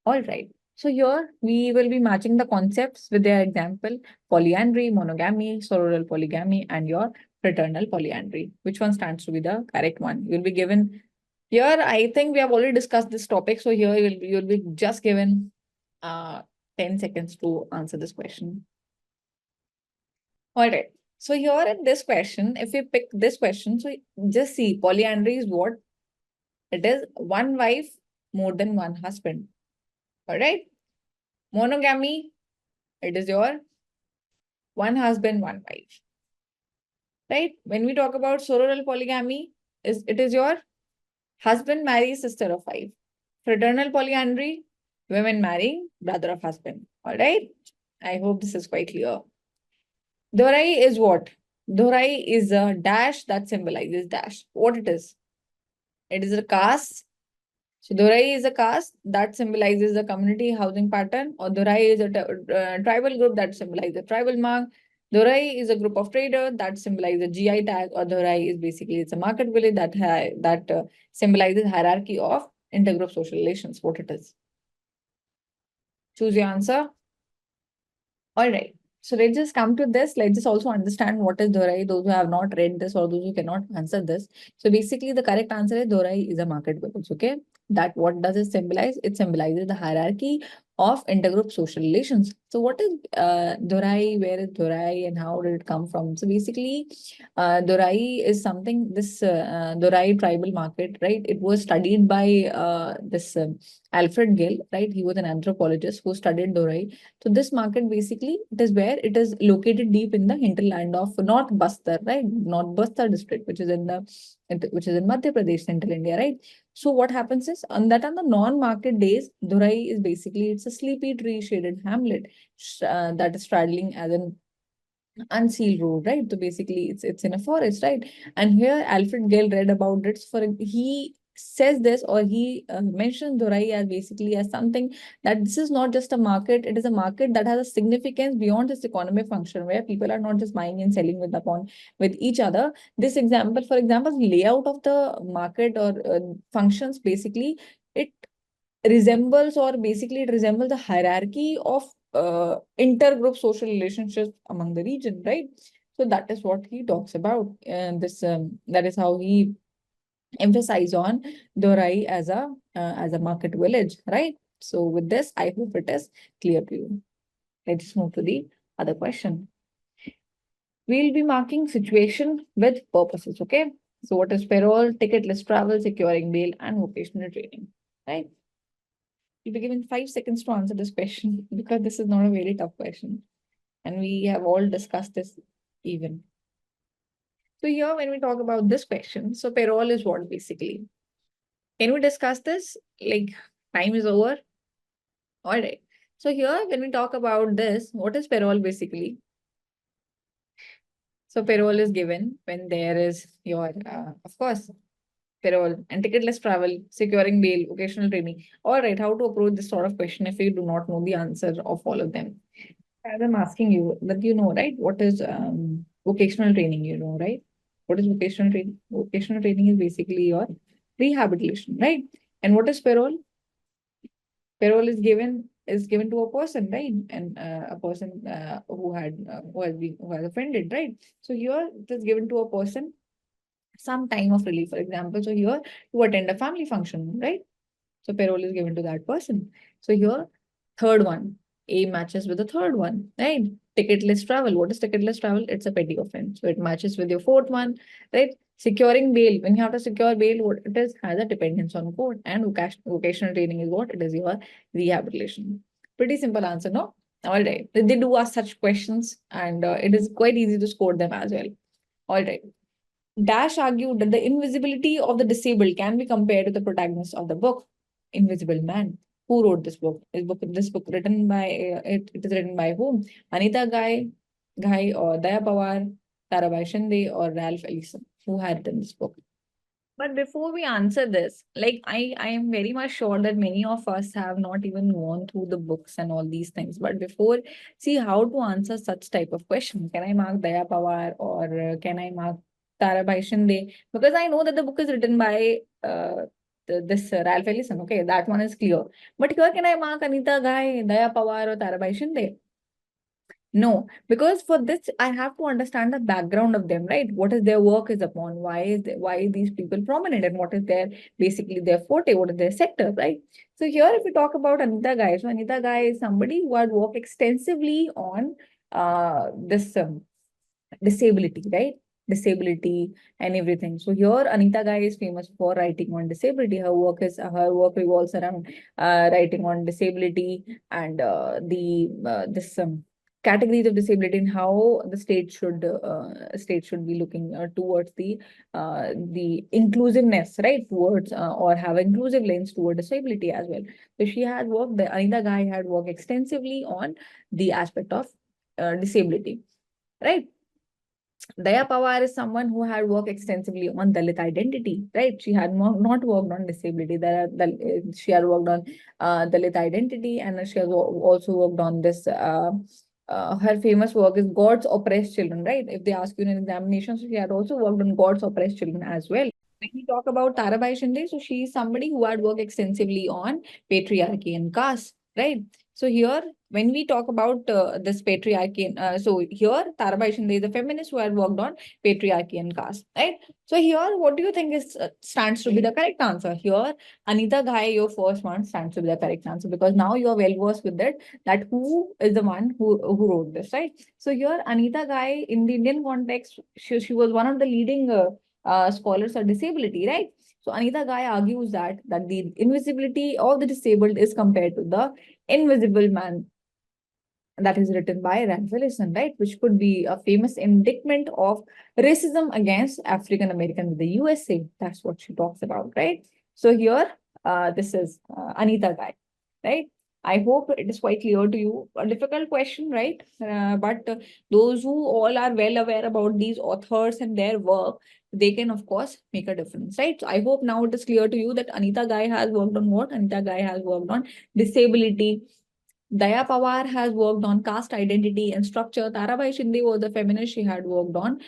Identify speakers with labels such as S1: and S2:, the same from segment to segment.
S1: All right. So here we will be matching the concepts with their example: polyandry, monogamy, sororal polygamy, and your fraternal polyandry. Which one stands to be the correct one? You'll be given here. I think we have already discussed this topic. So here you'll be just given 10 seconds to answer this question. All right. So here in this question, if we pick this question, so just see polyandry is what? It is one wife, more than one husband. All right. Monogamy, it is your one husband, one wife. Right? When we talk about sororal polygamy, it is your husband marries sister of wife. Fraternal polyandry, women marrying brother of husband. All right. I hope this is quite clear. Dorai is what? Dorai is a dash that symbolizes dash. What it is? It is a caste. So Dorai is a caste that symbolizes the community housing pattern, or Dorai is a tribal group that symbolizes a tribal mark. Dorai is a group of traders that symbolize a GI tag, or Dorai is basically it's a market village that symbolizes hierarchy of intergroup social relations. What it is? Choose your answer. All right. So let's just come to this. Let's just also understand what is Dorai. Those who have not read this or those who cannot answer this. So basically, the correct answer is Dorai is a market village. Okay. That what does it symbolize? It symbolizes the hierarchy of intergroup social relations. So what is Dorai? Where is Dorai and how did it come from? So basically, Dorai is something, this Dorai tribal market, right? It was studied by this Alfred Gill, right? He was an anthropologist who studied Dorai. So this market basically it is where it is located deep in the hinterland of North Bastar, right? North Bastar district, which is in Madhya Pradesh, central India, right? So what happens is on the non-market days, Dhurai is basically it's a sleepy tree shaded hamlet that is straddling as an unsealed road, right? So basically it's in a forest, right? And here Alfred Gale read about it. He says this, or he mentions Dorai as basically as something that this is not just a market, it is a market that has a significance beyond its economic function, where people are not just buying and selling with each other. This example, for example, layout of the market or functions, basically it resembles, or basically it resembles the hierarchy of intergroup social relationships among the region, right? So that is what he talks about, and this that is how he emphasize on Dorai as a market village, right? So with this, I hope it is clear to you. Let's move to the other question. We'll be marking situation with purposes, okay? So what is parole, ticketless travel, securing bail, and vocational training, right? You'll be given 5 seconds to answer this question because this is not a very tough question. And we have all discussed this even. So here, when we talk about this question, so parole is what basically? Can we discuss this? Like, time is over. All right. So here, when we talk about this, what is parole basically? So parole is given when there is your, of course, parole and ticketless travel, securing bail, vocational training. All right, how to approach this sort of question if you do not know the answer of all of them? As I'm asking you, that you know, right? What is vocational training? You know, right? What is vocational training? Vocational training is basically your rehabilitation, right? And what is parole? Parole is given to a person, right? And a person who has offended, right? So here it is given to a person some time of relief, for example. So here to attend a family function, right? So parole is given to that person. So here, third one, A matches with the third one, right? Ticketless travel. What is ticketless travel? It's a petty offense. So it matches with your fourth one, right? Securing bail. When you have to secure bail, what it is has a dependence on court. And vocational training is what? It is your rehabilitation. Pretty simple answer, no? All right. They do ask such questions, and it is quite easy to score them as well. All right. Dash argued that the invisibility of the disabled can be compared to the protagonist of the book, Invisible Man. Who wrote this book? This book written by it is written by whom? Anita Ghai, or Daya Pawar, Tarabai Shinde, or Ralph Ellison? Who had written this book? But before we answer this, like I am very much sure that many of us have not even gone through the books and all these things. But before, see how to answer such type of question. Can I mark Daya Pawar, or can I mark Tarabai Shinde? Because I know that the book is written by this Ralph Ellison. Okay, that one is clear. But here can I mark Anita Ghai, Daya Pawar, or Tarabai Shinde? No, because for this I have to understand the background of them, right? What is their work is upon? Why is these people prominent, and what is their basically their forte? What is their sector, right? So here, if we talk about Anita Ghai, so Anita Ghai is somebody who had worked extensively on this disability, right? Disability and everything. So here, Anita Ghai is famous for writing on disability. Her work revolves around writing on disability and the this categories of disability and how the state should be looking towards the inclusiveness, right? Towards or have inclusive lens toward disability as well. So she had worked. Anita Ghai had worked extensively on the aspect of disability, right? Daya Pawar is someone who had worked extensively on Dalit identity, right? She had not worked on disability. She had worked on Dalit identity, and she has also worked on this. Her famous work is God's Oppressed Children, right? If they ask you in an examination, so she had also worked on God's Oppressed Children as well. When we talk about Tarabai Shinde, so she is somebody who had worked extensively on patriarchy and caste, right? So here, when we talk about this patriarchy, so here Tarabai Shinde is a feminist who had worked on patriarchy and caste, right? So here, what do you think is stands to be the correct answer? Here, Anita Ghai, your first one stands to be the correct answer, because now you are well versed with it, that who is the one who wrote this, right? So here, Anita Ghai, in the Indian context, she was one of the leading scholars of disability, right? So Anita Ghai argues that the invisibility of the disabled is compared to the invisible man, that is written by Ralph Ellison, right? Which could be a famous indictment of racism against African Americans in the USA. That's what she talks about, right? So here, this is Anita Ghai, right? I hope it is quite clear to you. A difficult question, right? But those who all are well aware about these authors and their work, they can, of course, make a difference, right? So I hope now it is clear to you that Anita Ghai has worked on what? Anita Ghai has worked on disability. Daya Pawar has worked on caste identity and structure. Tarabai Shinde was the feminist. She had worked on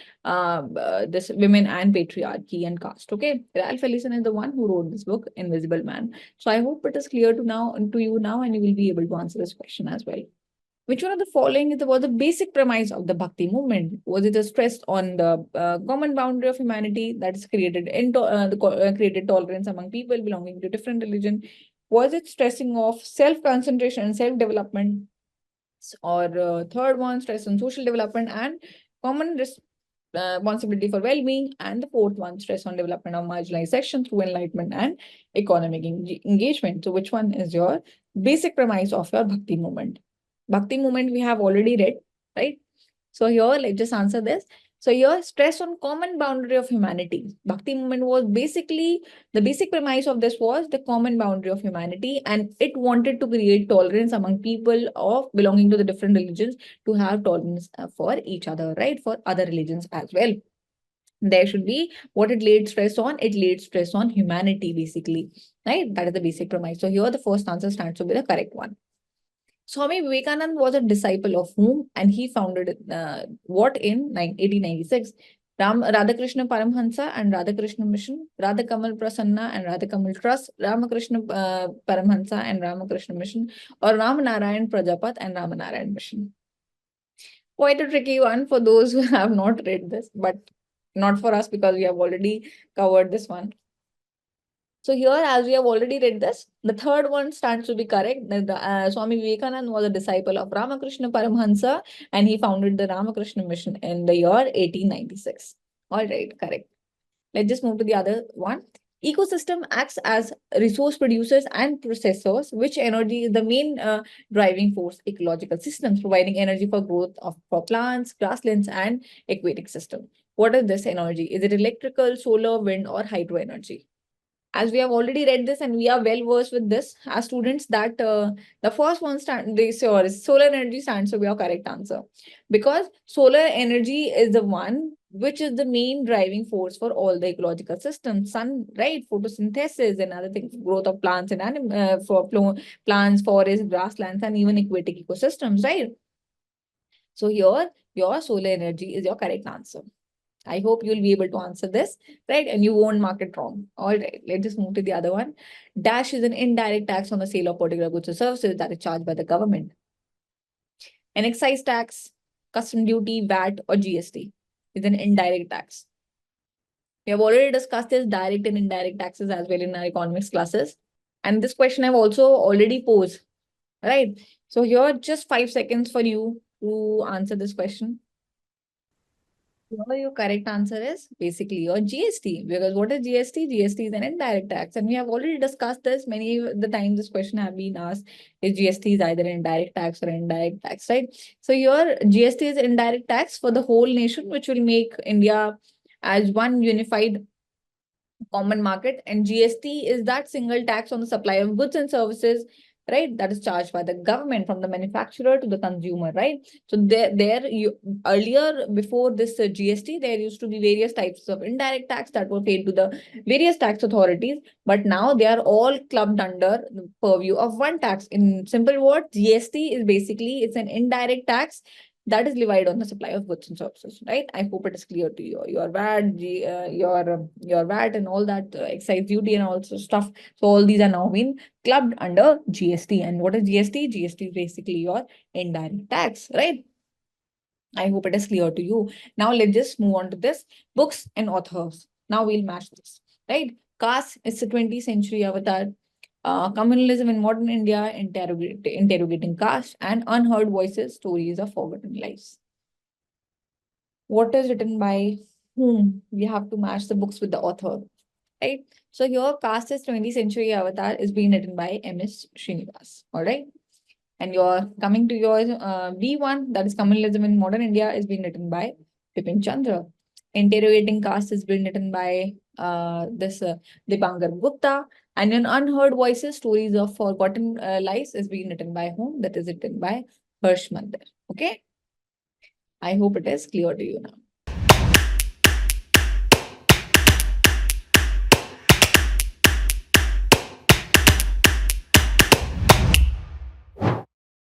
S1: this women and patriarchy and caste. Okay, Ralph Ellison is the one who wrote this book, Invisible Man. So I hope it is clear to you now, and you will be able to answer this question as well. Which one of the following was the basic premise of the Bhakti movement? Was it a stress on the common boundary of humanity that is created tolerance among people belonging to different religion? Was it stressing of self-concentration and self-development? Or third one, stress on social development and common responsibility for well-being, and the fourth one, stress on development of marginalized sections through enlightenment and economic engagement. So which one is your basic premise of your Bhakti movement? Bhakti movement we have already read, right? So here, let's just answer this. So here, stress on common boundary of humanity. Bhakti movement was basically, the basic premise of this was the common boundary of humanity, and it wanted to create tolerance among people of belonging to the different religions, to have tolerance for each other, right? For other religions as well. There should be, what it laid stress on? It laid stress on humanity, basically, right? That is the basic premise. So here, the first answer stands to be the correct one. Swami Vivekananda was a disciple of whom, and he founded what in 1896? Radhakrishna Paramhansa and Radhakrishna Mission, Radhakamal Prasanna and Radhakamal Trust, Ramakrishna Paramhansa and Ramakrishna Mission, or Ramanarayan Prajapat and Ramanarayan Mission. Quite a tricky one for those who have not read this, but not for us, because we have already covered this one. So here, as we have already read this, the third one stands to be correct. Swami Vivekananda was a disciple of Ramakrishna Paramhansa, and he founded the Ramakrishna Mission in the year 1896. All right, correct. Let's just move to the other one. Ecosystem acts as resource producers and processors, which energy is the main driving force ecological systems, providing energy for growth for plants, grasslands, and aquatic system. What is this energy? Is it electrical, solar, wind, or hydro energy? As we have already read this and we are well versed with this as students, that the first one solar energy stands to be our correct answer, because solar energy is the one which is the main driving force for all the ecological systems. Sun, right? Photosynthesis and other things, growth of plants and plants, forests, grasslands, and even aquatic ecosystems, right? So here, your solar energy is your correct answer. I hope you'll be able to answer this, right? And you won't mark it wrong. All right, let's just move to the other one. Dash is an indirect tax on the sale of particular goods or services that is charged by the government. An excise tax, custom duty, VAT, or GST is an indirect tax. We have already discussed this direct and indirect taxes as well in our economics classes. And this question I've also already posed, right? So here, just 5 seconds for you to answer this question. Your correct answer is basically your GST. Because what is GST? GST is an indirect tax. And we have already discussed this many the times this question have been asked. Is GST is either an indirect tax or indirect tax, right? So your GST is indirect tax for the whole nation, which will make India as one unified common market. And GST is that single tax on the supply of goods and services, right? That is charged by the government from the manufacturer to the consumer, right? So earlier, before this GST, there used to be various types of indirect tax that were paid to the various tax authorities, but now they are all clubbed under the purview of one tax. In simple words, GST is basically, it's an indirect tax that is levied on the supply of goods and services, right? I hope it is clear to you. Your VAT, your VAT, and all that excise duty and also stuff. So all these are now being clubbed under GST. And what is GST? GST is basically your indirect tax, right? I hope it is clear to you. Now let's just move on to this books and authors. Now we'll match this, right? Caste is the 20th century avatar. Communalism in modern India, interrogating caste, and unheard voices, stories of forgotten lives. What is written by whom? We have to match the books with the author, right? So here, Caste is 20th century avatar is being written by M.S. Srinivas, all right? And you're coming to your B1, that is communalism in modern India, is being written by Bipin Chandra. Interrogating caste is being written by Dipankar Gupta. And in unheard voices, stories of forgotten lives is being written by whom? That is written by Harsh Mandir. Okay. I hope it is clear to you now.